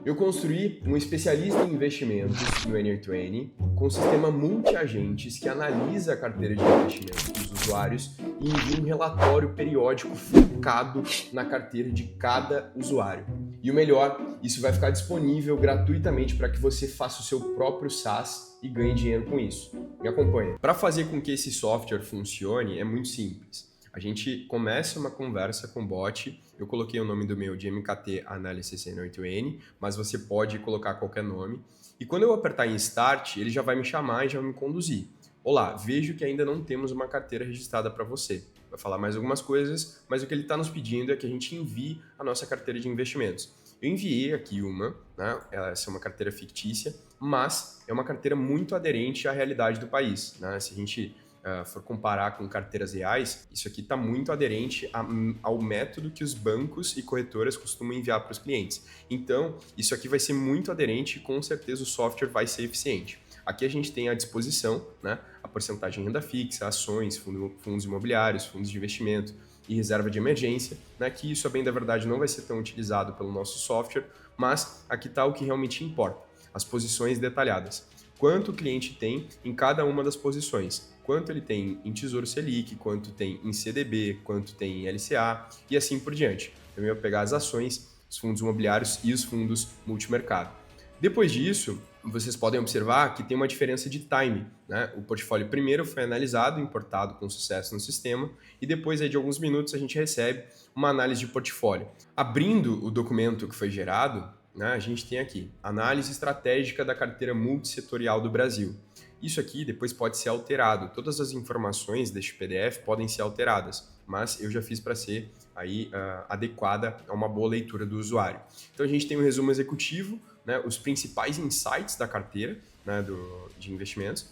Eu construí um especialista em investimentos no N8N com um sistema multi-agentes que analisa a carteira de investimentos dos usuários e envia um relatório periódico focado na carteira de cada usuário. E o melhor, isso vai ficar disponível gratuitamente para que você faça o seu próprio SaaS e ganhe dinheiro com isso. Me acompanha. Para fazer com que esse software funcione é muito simples. A gente começa uma conversa com o bot, eu coloquei o nome do meu de MKT Analysis N8N, mas você pode colocar qualquer nome. E quando eu apertar em Start, ele já vai me chamar e já vai me conduzir. Olá, vejo que ainda não temos uma carteira registrada para você. Vai falar mais algumas coisas, mas o que ele está nos pedindo é que a gente envie a nossa carteira de investimentos. Eu enviei aqui uma, né? Essa é uma carteira fictícia, mas é uma carteira muito aderente à realidade do país, né? Se a gente for comparar com carteiras reais, isso aqui está muito aderente ao método que os bancos e corretoras costumam enviar para os clientes. Então, isso aqui vai ser muito aderente e com certeza o software vai ser eficiente. Aqui a gente tem à disposição, né, a porcentagem de renda fixa, ações, fundos imobiliários, fundos de investimento e reserva de emergência, né, que isso, a bem da verdade, não vai ser tão utilizado pelo nosso software, mas aqui está o que realmente importa, as posições detalhadas. Quanto o cliente tem em cada uma das posições, quanto ele tem em Tesouro Selic, quanto tem em CDB, quanto tem em LCA e assim por diante. Também vou pegar as ações, os fundos imobiliários e os fundos multimercado. Depois disso, vocês podem observar que tem uma diferença de time, né? O portfólio primeiro foi analisado, importado com sucesso no sistema e depois de alguns minutos a gente recebe uma análise de portfólio. Abrindo o documento que foi gerado, né, a gente tem aqui análise estratégica da carteira multissetorial do Brasil. Isso aqui depois pode ser alterado. Todas as informações deste PDF podem ser alteradas, mas eu já fiz para ser aí adequada a uma boa leitura do usuário. Então a gente tem um resumo executivo, né, os principais insights da carteira, né, de investimentos,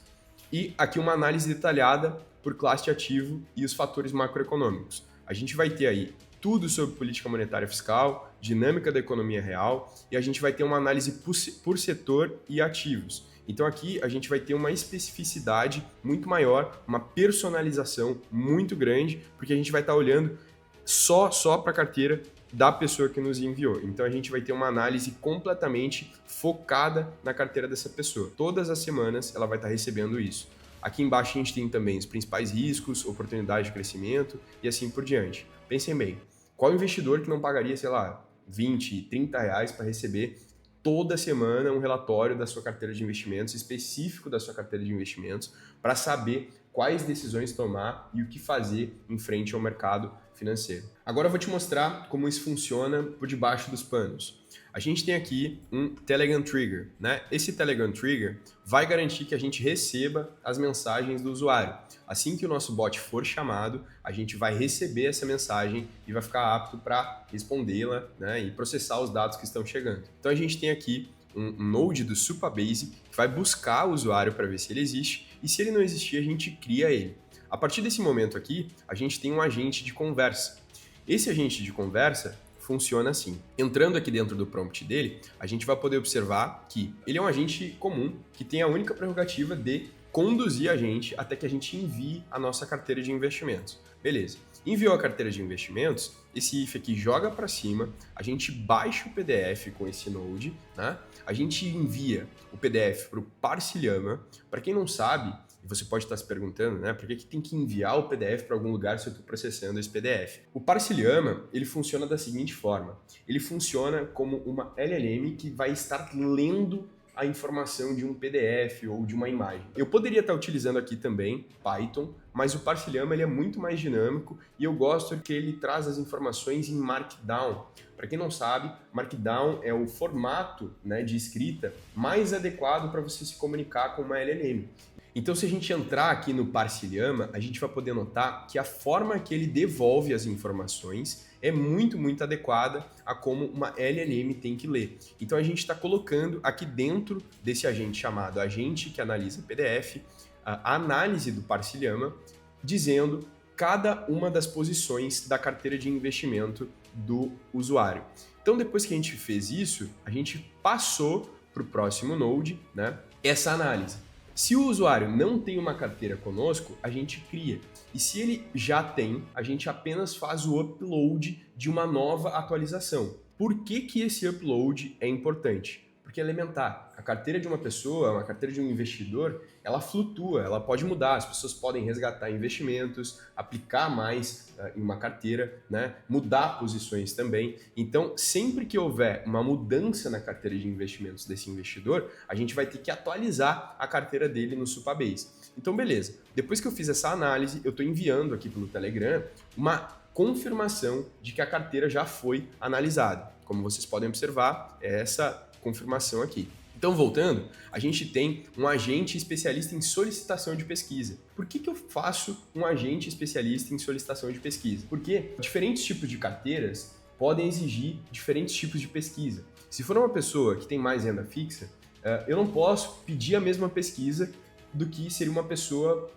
e aqui uma análise detalhada por classe de ativo e os fatores macroeconômicos. A gente vai ter aí tudo sobre política monetária fiscal, dinâmica da economia real, e a gente vai ter uma análise por setor e ativos. Então aqui a gente vai ter uma especificidade muito maior, uma personalização muito grande, porque a gente vai estar olhando só para a carteira da pessoa que nos enviou. Então a gente vai ter uma análise completamente focada na carteira dessa pessoa. Todas as semanas ela vai estar recebendo isso. Aqui embaixo a gente tem também os principais riscos, oportunidades de crescimento e assim por diante. Pensem bem, qual investidor que não pagaria, sei lá, 20, 30 reais para receber toda semana um relatório da sua carteira de investimentos, específico da sua carteira de investimentos, para saber quais decisões tomar e o que fazer em frente ao mercado financeiro. Agora eu vou te mostrar como isso funciona por debaixo dos panos. A gente tem aqui um Telegram Trigger, né? Esse Telegram Trigger vai garantir que a gente receba as mensagens do usuário. Assim que o nosso bot for chamado, a gente vai receber essa mensagem e vai ficar apto para respondê-la, né, e processar os dados que estão chegando. Então a gente tem aqui um node do Supabase que vai buscar o usuário para ver se ele existe e se ele não existir, a gente cria ele. A partir desse momento aqui, a gente tem um agente de conversa. Esse agente de conversa funciona assim. Entrando aqui dentro do prompt dele, a gente vai poder observar que ele é um agente comum que tem a única prerrogativa de conduzir a gente até que a gente envie a nossa carteira de investimentos. Beleza. Enviou a carteira de investimentos, esse if aqui joga para cima, a gente baixa o PDF com esse node, né? A gente envia o PDF para o Parcilhama. Para quem não sabe, e você pode estar se perguntando, né, por que tem que enviar o PDF para algum lugar se eu estou processando esse PDF? O Parcilhama, ele funciona da seguinte forma. Ele funciona como uma LLM que vai estar lendo a informação de um PDF ou de uma imagem. Eu poderia estar utilizando aqui também Python, mas o Parcilhama ele é muito mais dinâmico e eu gosto que ele traz as informações em Markdown. Para quem não sabe, Markdown é o formato, né, de escrita mais adequado para você se comunicar com uma LLM. Então, se a gente entrar aqui no Parcilhama, a gente vai poder notar que a forma que ele devolve as informações é muito, muito adequada a como uma LLM tem que ler. Então, a gente está colocando aqui dentro desse agente chamado agente que analisa PDF, a análise do Parcilhama, dizendo cada uma das posições da carteira de investimento do usuário. Então, depois que a gente fez isso, a gente passou para o próximo node, né, essa análise. Se o usuário não tem uma carteira conosco, a gente cria. E se ele já tem, a gente apenas faz o upload de uma nova atualização. Por que esse upload é importante? Porque é elementar. A carteira de uma pessoa, a carteira de um investidor, ela flutua, ela pode mudar. As pessoas podem resgatar investimentos, aplicar mais em uma carteira, né? Mudar posições também. Então, sempre que houver uma mudança na carteira de investimentos desse investidor, a gente vai ter que atualizar a carteira dele no Supabase. Então, beleza. Depois que eu fiz essa análise, eu estou enviando aqui pelo Telegram uma confirmação de que a carteira já foi analisada. Como vocês podem observar, é essa confirmação aqui. Então, voltando, a gente tem um agente especialista em solicitação de pesquisa. Por que eu faço um agente especialista em solicitação de pesquisa? Porque diferentes tipos de carteiras podem exigir diferentes tipos de pesquisa. Se for uma pessoa que tem mais renda fixa, eu não posso pedir a mesma pesquisa do que seria uma pessoa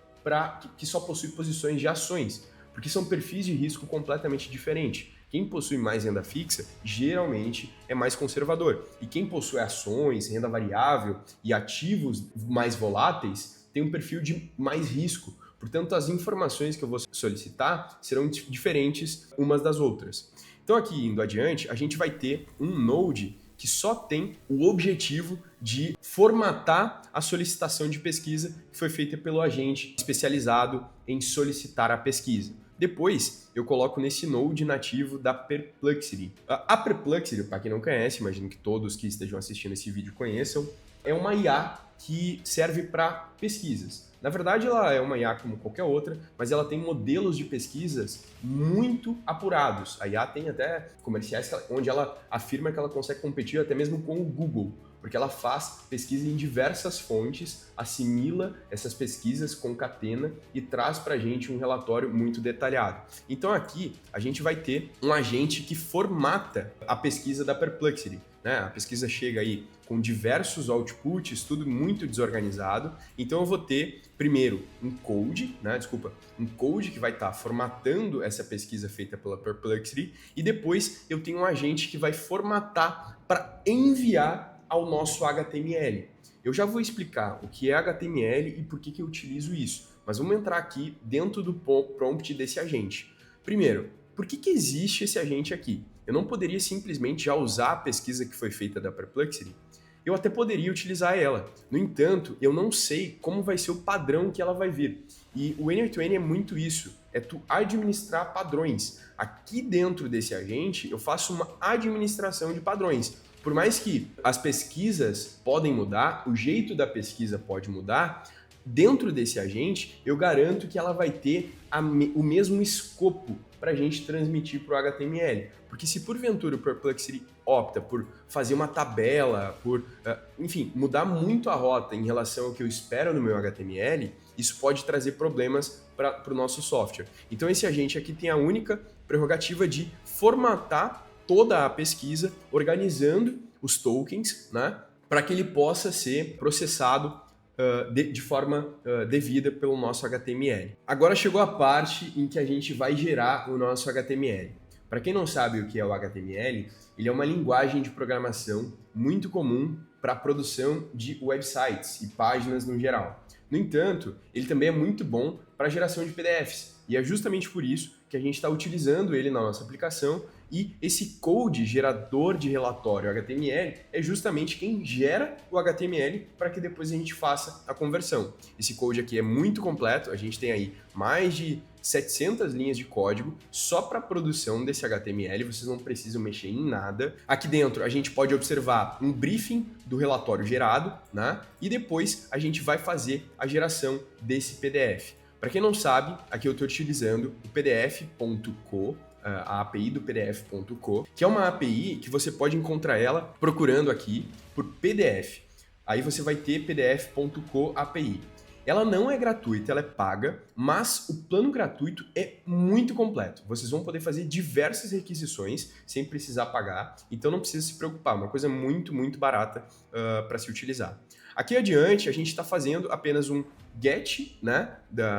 que só possui posições de ações, porque são perfis de risco completamente diferentes. Quem possui mais renda fixa, geralmente é mais conservador. E quem possui ações, renda variável e ativos mais voláteis, tem um perfil de mais risco. Portanto, as informações que eu vou solicitar serão diferentes umas das outras. Então, aqui, indo adiante, a gente vai ter um Node que só tem o objetivo de formatar a solicitação de pesquisa que foi feita pelo agente especializado em solicitar a pesquisa. Depois, eu coloco nesse Node nativo da Perplexity. A Perplexity, para quem não conhece, imagino que todos que estejam assistindo esse vídeo conheçam, é uma IA que serve para pesquisas. Na verdade, ela é uma IA como qualquer outra, mas ela tem modelos de pesquisas muito apurados. A IA tem até comerciais onde ela afirma que ela consegue competir até mesmo com o Google, porque ela faz pesquisa em diversas fontes, assimila essas pesquisas, concatena e traz para a gente um relatório muito detalhado. Então aqui a gente vai ter um agente que formata a pesquisa da Perplexity. A pesquisa chega aí com diversos outputs, tudo muito desorganizado. Então eu vou ter primeiro um code que vai estar formatando essa pesquisa feita pela Perplexity, e depois eu tenho um agente que vai formatar para enviar ao nosso HTML. Eu já vou explicar o que é HTML e por que eu utilizo isso, mas vamos entrar aqui dentro do prompt desse agente. Primeiro, por que existe esse agente aqui? Eu não poderia simplesmente já usar a pesquisa que foi feita da Perplexity? Eu até poderia utilizar ela. No entanto, eu não sei como vai ser o padrão que ela vai vir. E o Enier20 é muito isso, é tu administrar padrões. Aqui dentro desse agente, eu faço uma administração de padrões. Por mais que as pesquisas podem mudar, o jeito da pesquisa pode mudar, dentro desse agente, eu garanto que ela vai ter o mesmo escopo para a gente transmitir para o HTML. Porque se porventura o Perplexity opta por fazer uma tabela, enfim, mudar muito a rota em relação ao que eu espero no meu HTML, isso pode trazer problemas para o nosso software. Então esse agente aqui tem a única prerrogativa de formatar toda a pesquisa, organizando os tokens, né, para que ele possa ser processado de forma devida pelo nosso HTML. Agora chegou a parte em que a gente vai gerar o nosso HTML. Para quem não sabe o que é o HTML, ele é uma linguagem de programação muito comum para a produção de websites e páginas no geral. No entanto, ele também é muito bom para a geração de PDFs, e é justamente por isso que a gente está utilizando ele na nossa aplicação, e esse code gerador de relatório HTML é justamente quem gera o HTML para que depois a gente faça a conversão. Esse code aqui é muito completo, a gente tem aí mais de 700 linhas de código só para a produção desse HTML, vocês não precisam mexer em nada. Aqui dentro a gente pode observar um briefing do relatório gerado, né? E depois a gente vai fazer a geração desse PDF. Para quem não sabe, aqui eu estou utilizando o pdf.co, a API do pdf.co, que é uma API que você pode encontrar ela procurando aqui por PDF. Aí você vai ter pdf.co API. Ela não é gratuita, ela é paga, mas o plano gratuito é muito completo. Vocês vão poder fazer diversas requisições sem precisar pagar, então não precisa se preocupar, uma coisa muito, muito barata para se utilizar. Aqui adiante, a gente está fazendo apenas um get, né,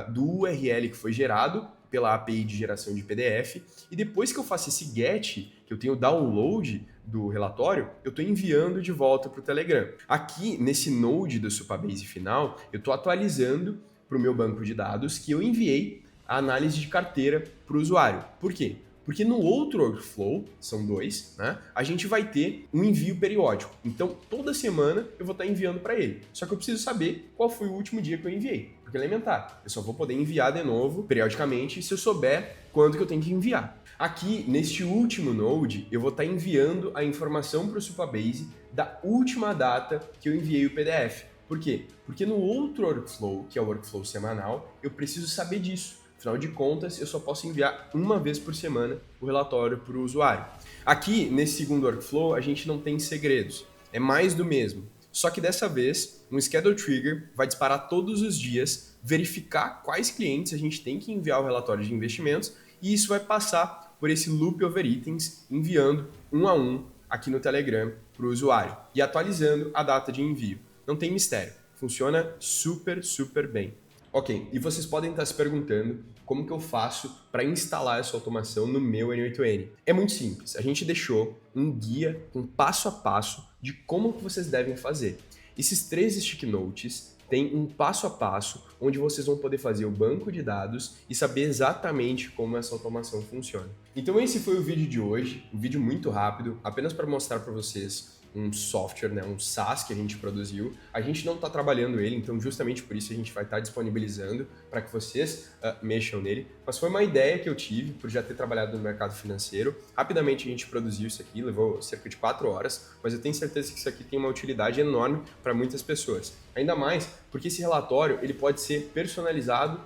do URL que foi gerado pela API de geração de PDF, e depois que eu faço esse get, que eu tenho download do relatório, eu estou enviando de volta para o Telegram. Aqui, nesse node do Supabase final, eu estou atualizando para o meu banco de dados que eu enviei a análise de carteira para o usuário. Por quê? Porque no outro workflow, são dois, né? A gente vai ter um envio periódico. Então, toda semana eu vou estar enviando para ele. Só que eu preciso saber qual foi o último dia que eu enviei. Porque é elementar. Eu só vou poder enviar de novo, periodicamente, se eu souber quando que eu tenho que enviar. Aqui, neste último node, eu vou estar enviando a informação para o Supabase da última data que eu enviei o PDF. Por quê? Porque no outro workflow, que é o workflow semanal, eu preciso saber disso. Afinal de contas, eu só posso enviar uma vez por semana o relatório para o usuário. Aqui, nesse segundo workflow, a gente não tem segredos. É mais do mesmo. Só que dessa vez, um Schedule Trigger vai disparar todos os dias, verificar quais clientes a gente tem que enviar o relatório de investimentos, e isso vai passar por esse loop over itens, enviando um a um aqui no Telegram para o usuário e atualizando a data de envio. Não tem mistério. Funciona super, super bem. Ok, e vocês podem estar se perguntando como que eu faço para instalar essa automação no meu N8N. É muito simples, a gente deixou um guia com passo a passo de como que vocês devem fazer. Esses 3 stick notes têm um passo a passo onde vocês vão poder fazer o banco de dados e saber exatamente como essa automação funciona. Então esse foi o vídeo de hoje, um vídeo muito rápido, apenas para mostrar para vocês um software, né, um SaaS que a gente produziu. A gente não está trabalhando ele, então justamente por isso a gente vai estar disponibilizando para que vocês mexam nele. Mas foi uma ideia que eu tive por já ter trabalhado no mercado financeiro. Rapidamente a gente produziu isso aqui, levou cerca de 4 horas, mas eu tenho certeza que isso aqui tem uma utilidade enorme para muitas pessoas. Ainda mais porque esse relatório ele pode ser personalizado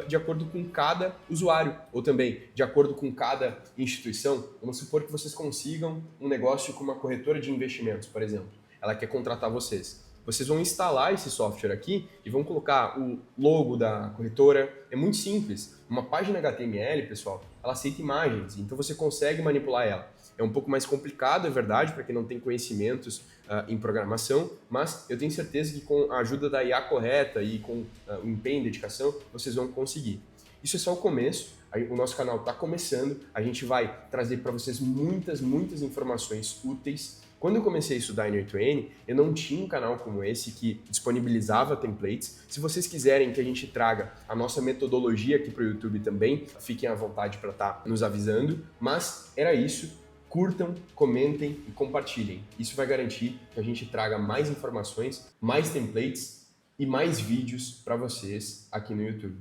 de acordo com cada usuário, ou também de acordo com cada instituição. Vamos supor que vocês consigam um negócio com uma corretora de investimentos, por exemplo. Ela quer contratar vocês. Vocês vão instalar esse software aqui e vão colocar o logo da corretora. É muito simples. Uma página HTML, pessoal, ela aceita imagens, então você consegue manipular ela. É um pouco mais complicado, é verdade, para quem não tem conhecimentos em programação, mas eu tenho certeza que com a ajuda da IA correta e com o empenho e dedicação, vocês vão conseguir. Isso é só o começo, o nosso canal está começando, a gente vai trazer para vocês muitas informações úteis. Quando eu comecei a estudar em N8N, eu não tinha um canal como esse que disponibilizava templates. Se vocês quiserem que a gente traga a nossa metodologia aqui para o YouTube também, fiquem à vontade para estar nos avisando, mas era isso. Curtam, comentem e compartilhem. Isso vai garantir que a gente traga mais informações, mais templates e mais vídeos para vocês aqui no YouTube.